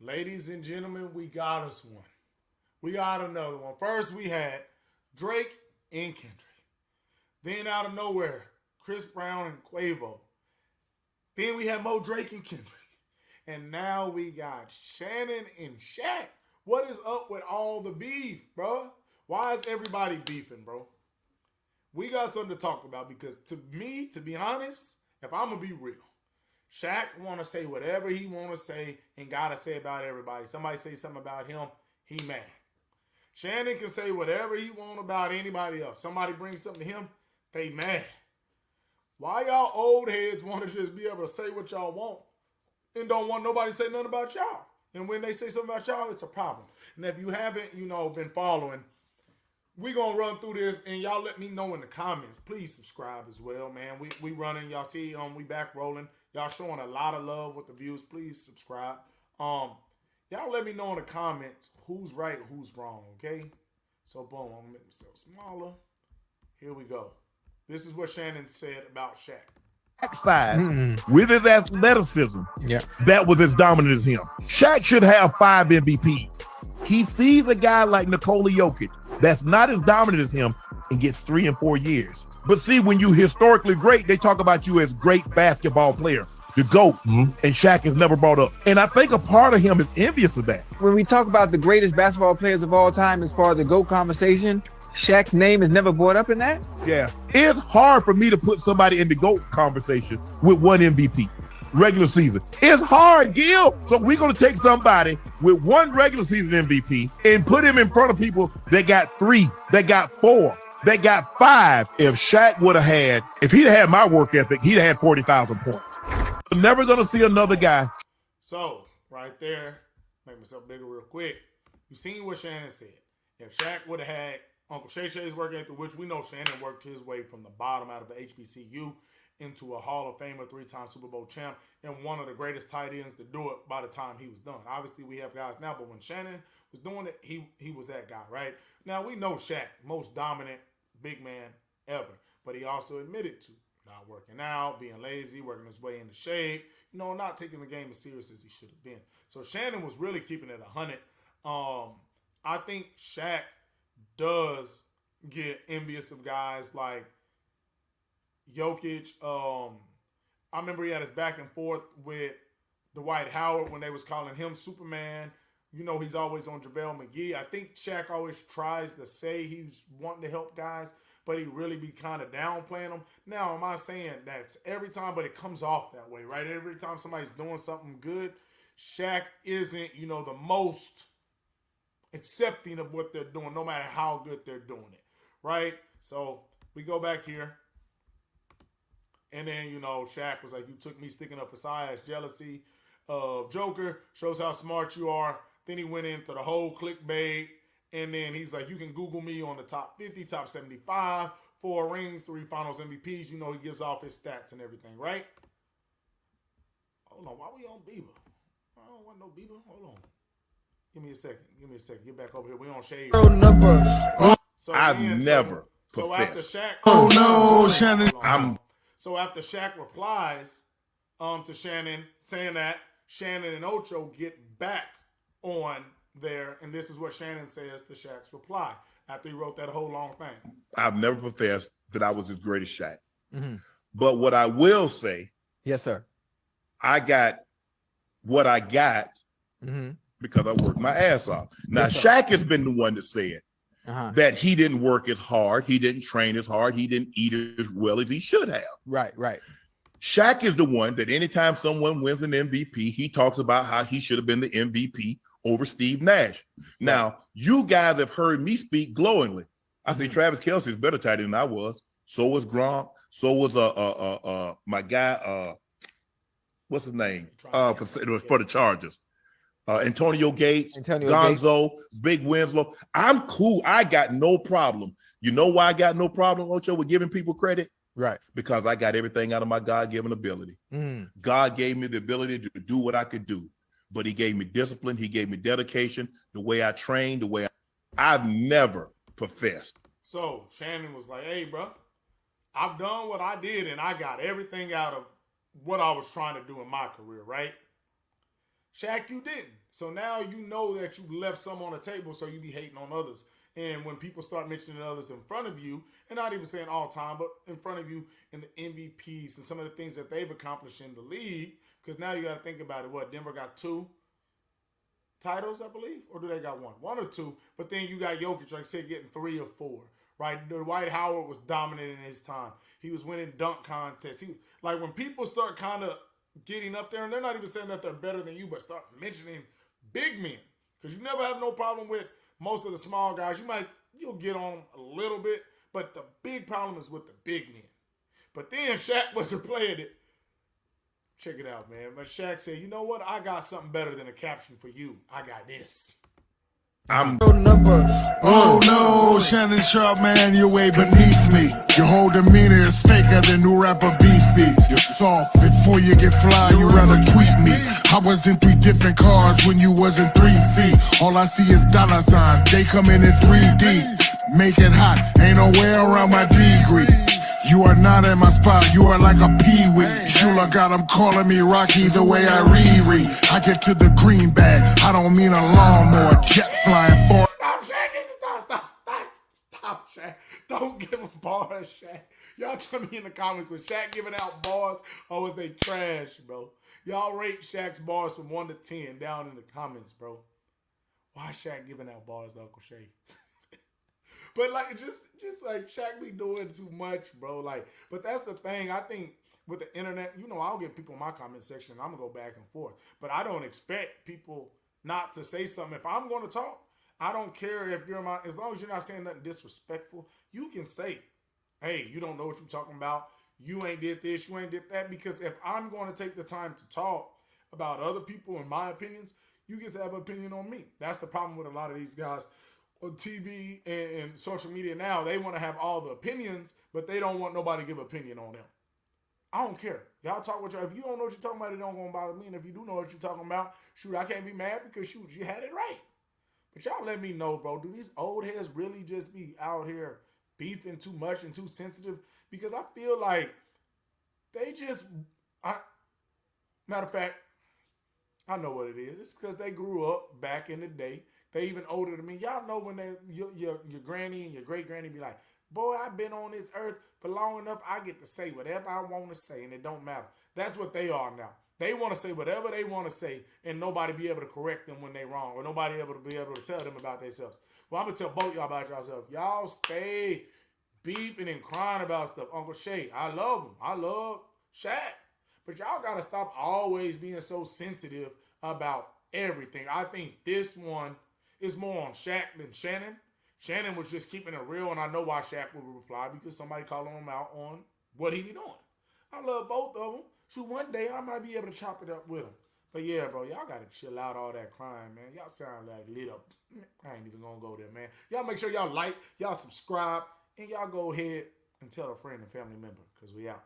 ladies and gentlemen, we got us one. We got another one. First, we had Drake and Kendrick. Then, out of nowhere, Chris Brown and Quavo. Then we had Mo Drake and Kendrick. And now we got Shannon and Shaq. What is up with all the beef, bro? Why is everybody beefing, bro? We got something to talk about because to me, to be honest, if I'm going to be real, Shaq want to say whatever he want to say and got to say about everybody. Somebody say something about him, he mad. Shannon can say whatever he want about anybody else. Somebody brings something to him, they mad. Why y'all old heads want to just be able to say what y'all want and don't want nobody to say nothing about y'all? And when they say something about y'all, it's a problem. And if you haven't, been following, we going to run through this, and y'all let me know in the comments. Please subscribe as well, man. We running. Y'all see, we back rolling. Y'all showing a lot of love with the views. Please subscribe. Y'all let me know in the comments who's right, who's wrong, okay? So, boom, I'm going to make myself smaller. Here we go. This is what Shannon said about Shaq. Side with his athleticism, that was as dominant as him. Shaq should have 5 MVPs. He sees a guy like Nikola Jokic that's not as dominant as him and gets 3 and 4 years. But see, when you historically great, they talk about you as great basketball player, the GOAT, and Shaq is never brought up. And I think a part of him is envious of that. When we talk about the greatest basketball players of all time as far as the GOAT conversation, Shaq's name is never brought up in that? Yeah. It's hard for me to put somebody in the GOAT conversation with 1 MVP. Regular season. It's hard, Gil. So we're going to take somebody with 1 regular season MVP and put him in front of people that got 3, that got 4, that got 5. If Shaq would have had, if he'd had my work ethic, he'd have had 40,000 points. I'm never going to see another guy. So, right there, make myself bigger real quick. You seen what Shannon said. If Shaq would have had Uncle Shay Shay's work ethic, which we know Shannon worked his way from the bottom out of the HBCU into a Hall of Famer, 3-time Super Bowl champ, and one of the greatest tight ends to do it by the time he was done. Obviously, we have guys now, but when Shannon was doing it, he was that guy, right? Now, we know Shaq, most dominant big man ever, but he also admitted to not working out, being lazy, working his way into shape, not taking the game as serious as he should have been. So Shannon was really keeping it 100. I think Shaq does get envious of guys like Jokic. I remember he had his back and forth with Dwight Howard when they was calling him Superman. He's always on JaVale McGee. I think Shaq always tries to say he's wanting to help guys, but he really be kind of downplaying them. Now, am I saying that's every time, but it comes off that way, right? Every time somebody's doing something good, Shaq isn't, the most accepting of what they're doing, no matter how good they're doing it, right? So we go back here. And then, Shaq was like, you took me sticking up for Si's jealousy of Joker. Shows how smart you are. Then he went into the whole clickbait. And then he's like, you can Google me on the top 50, top 75, 4 rings, 3 finals MVPs. He gives off his stats and everything, right? Hold on. Why we on Bieber? I don't want no Bieber. Hold on. Give me a second. Get back over here. We on Shade. So I've never. So after Shaq. Oh, no, Shannon. So after Shaq replies to Shannon saying that, Shannon and Ocho get back on there, and this is what Shannon says to Shaq's reply after he wrote that whole long thing. I've never professed that I was as great as Shaq. But what I will say, yes, sir, I got what I got because I worked my ass off. Now, yes, Shaq has been the one that said that he didn't work as hard, he didn't train as hard, he didn't eat as well as he should have. Right. Shaq is the one that anytime someone wins an MVP, he talks about how he should have been the MVP over Steve Nash. Now, you guys have heard me speak glowingly. I say Travis Kelce is better tight than I was. So was Gronk. So was my guy, what's his name? For the Chargers. Antonio Gates, Gonzo, Big Winslow. I'm cool. I got no problem. You know why I got no problem, Ocho, with giving people credit? Right. Because I got everything out of my God-given ability. God gave me the ability to do what I could do. But he gave me discipline. He gave me dedication, the way I trained, the way I've never professed. So Shannon was like, hey, bro, I've done what I did and I got everything out of what I was trying to do in my career, right? Shaq, you didn't. So now you know that you left some on the table, so you be hating on others. And when people start mentioning others in front of you, and not even saying all time, but in front of you in the MVPs and some of the things that they've accomplished in the league, because now you got to think about it. What, Denver got 2 titles, I believe? Or do they got 1? 1 or 2. But then you got Jokic, like I said, getting 3 or 4. Right? Dwight Howard was dominant in his time. He was winning dunk contests. Like when people start kind of getting up there, and they're not even saying that they're better than you, but start mentioning big men. Because you never have no problem with most of the small guys. You'll get on a little bit, but the big problem is with the big men. But then Shaq wasn't playing it. Check it out, man. But Shaq said, you know what? I got something better than a caption for you. I got this. Oh no, Shannon Sharpe, man, you're way beneath me. Your whole demeanor is faker than new rapper Beefy. You're soft, before you get fly, you rather tweet me. I was in 3 different cars when you was in 3 feet. All I see is dollar signs, they come in 3D. Make it hot, ain't no way around my degree. You are not in my spot, you are like a peewee. Shula got them calling me Rocky the way I re-re. I get to the green bag, I don't mean a lawnmower, jet flying for. Stop, Shaq. Stop, Shaq. Don't give him bars, Shaq. Y'all tell me in the comments, was Shaq giving out bars or was they trash, bro? Y'all rate Shaq's bars from 1 to 10 down in the comments, bro. Why Shaq giving out bars to Uncle Shay? But like just like Shaq be doing too much, bro. Like, but that's the thing. I think with the internet, I'll get people in my comment section and I'm gonna go back and forth. But I don't expect people not to say something. If I'm gonna talk, I don't care if as long as you're not saying nothing disrespectful, you can say, hey, you don't know what you're talking about. You ain't did this, you ain't did that. Because if I'm going to take the time to talk about other people and my opinions, you get to have an opinion on me. That's the problem with a lot of these guys on TV and social media now. They want to have all the opinions, but they don't want nobody to give an opinion on them. I don't care. Y'all talk with y'all. If you don't know what you're talking about, it don't gonna bother me. And if you do know what you're talking about, shoot, I can't be mad because shoot, you had it right. But y'all let me know, bro. Do these old heads really just be out here beefing too much and too sensitive? Because I feel like they just, matter of fact, I know what it is. It's because they grew up back in the day. They even older than me. Y'all know when your granny and your great granny be like, boy, I've been on this earth for long enough. I get to say whatever I want to say, and it don't matter. That's what they are now. They want to say whatever they want to say, and nobody be able to correct them when they wrong, or nobody be able to tell them about themselves. Well, I'm going to tell both y'all about yourself. Y'all stay beefing and crying about stuff. Uncle Shay, I love him. I love Shaq. But y'all got to stop always being so sensitive about everything. I think this one is more on Shaq than Shannon. Shannon was just keeping it real, and I know why Shaq would reply, because somebody calling him out on what he be doing. I love both of them. So one day I might be able to chop it up with him. But yeah, bro, y'all got to chill out all that crying, man. Y'all sound like lit up. I ain't even going to go there, man. Y'all make sure y'all like, y'all subscribe, and y'all go ahead and tell a friend and family member, because we out.